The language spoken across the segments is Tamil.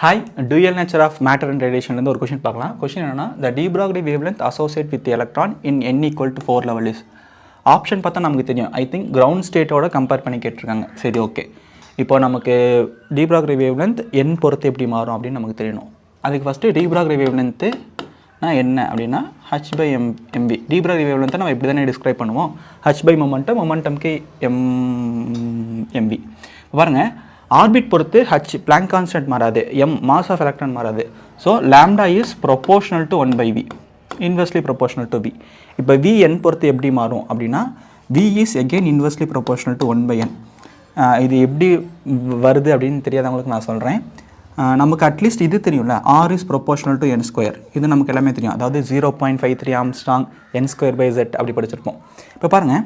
Hi, dual nature of matter and radiation ல ஒரு क्वेश्चन பார்க்கலாம். क्वेश्चन என்னன்னா the de Broglie wavelength associated with the electron in n equal to 4 level is. Option பார்த்தா நமக்கு தெரியும். ஐ திங்க் கிரவுண்ட் ஸ்டேட்டோட கம்பேர் பண்ணி கேட்டிருக்காங்க. சரி ஓகே. இப்போ நமக்கு de Broglie wavelength n பொறுத்து எப்படி மாறும் அப்படின்னு நமக்கு தெரியணும். அதுக்கு ஃபஸ்ட்டு de Broglie wavelength என்ன அப்படின்னா h by mv. de Broglie wavelength நம்ம இப்படி தானே டிஸ்கிரைப் பண்ணுவோம். h by momentumக்கு mv. பாருங்கள், ஆர்பிட் பொறுத்து h பிளாங்க் கான்ஸ்டன்ட் மாறாது, m மாஸ் ஆஃப் எலக்ட்ரான் மாறாது. So lambda is proportional to 1/v, inversely proportional to v. இப்போ v n பொறுத்து எப்படி மாறும் அப்படின்னா v is again inversely proportional to 1/n. இது எப்படி வருது அப்படின்னு தெரியாதவங்களுக்கு நான் சொல்கிறேன். நமக்கு அட்லீஸ்ட் இது தெரியும்ல, r is proportional to n square. இது நமக்கு எல்லாமே தெரியும். அதாவது 0.53 angstrom n square by z அப்படி படிச்சிருப்போம். இப்போ பாருங்கள்,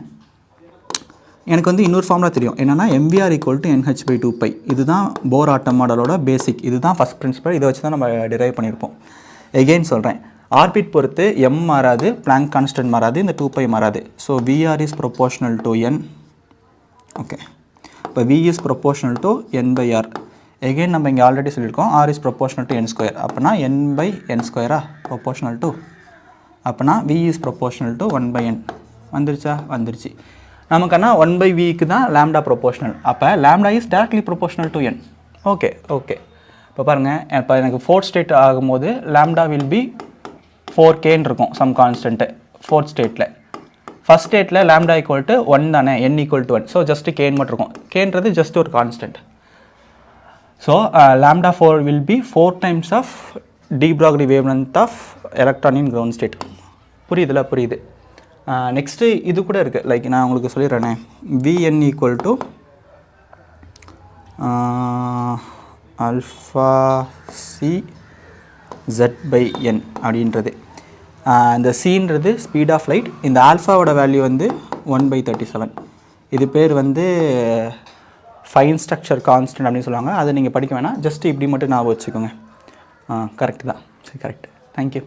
எனக்கு வந்து இன்னொரு ஃபார்முலா தெரியும். என்னென்னா mvr equal to nh by 2π. இதுதான் போர் ஆட்டம் மாடலோட பேசிக். இதுதான் ஃபஸ்ட் பிரின்சிபல். இதை வச்சு தான் நம்ம டிரைவ் பண்ணியிருப்போம். எகெயின் சொல்கிறேன், ஆர்பிட் பொறுத்து m மாறாது, பிளாங்க் கான்ஸ்டன்ட் மாறாது, இந்த 2π மாறாது. So vr is proportional to n. Okay, இப்போ v is proportional to n by r. Again நம்ம இங்கே ஆல்ரெடி சொல்லியிருக்கோம், r is proportional to n square. அப்போனா n பை n ஸ்கொயரா ப்ரொபோர்ஷனல் டு, அப்போனா v is proportional to 1/n. வந்துருச்சா? வந்துருச்சு. நமக்குன்னா 1/vக்கு தான் லாம்டா ப்ரொபோர்ஷனல். அப்போ lambda is directly proportional to n. Okay okay. இப்போ பாருங்கள், இப்போ எனக்கு ஃபோர்த் ஸ்டேட் ஆகும்போது லாம்டா வில் பி 4kன்னு இருக்கும், சம் கான்ஸ்டன்ட்டு ஃபோர்த் ஸ்டேட்டில். ஃபஸ்ட் ஸ்டேட்டில் லாம்டா ஈக்குவல் டு 1 தானே, n equal to 1. So just கேன் மட்டும் இருக்கும். கேன்றது ஜஸ்ட் ஒரு constant. So lambda 4 will be 4 times of de Broglie wavelength of electron in ground state. புரியுதுல? புரியுது. நெக்ஸ்ட்டு இது கூட இருக்குது. லைக் நான் உங்களுக்கு சொல்லிடுறேனே, vn equal to alpha c z பை n அப்படின்றது. இந்த சின்றது ஸ்பீட் ஆஃப் லைட். இந்த ஆல்ஃபாவோட வேல்யூ வந்து 1/37. இது பேர் வந்து ஃபைன் ஸ்ட்ரக்சர் கான்ஸ்டன்ட் அப்படின்னு சொல்லுவாங்க. அதை நீங்கள் படிக்க வேணாம், ஜஸ்ட் இப்படி மட்டும் ஞாபகம் வச்சுக்கோங்க. கரெக்டு தான். சரி, கரெக்ட். தேங்க்யூ.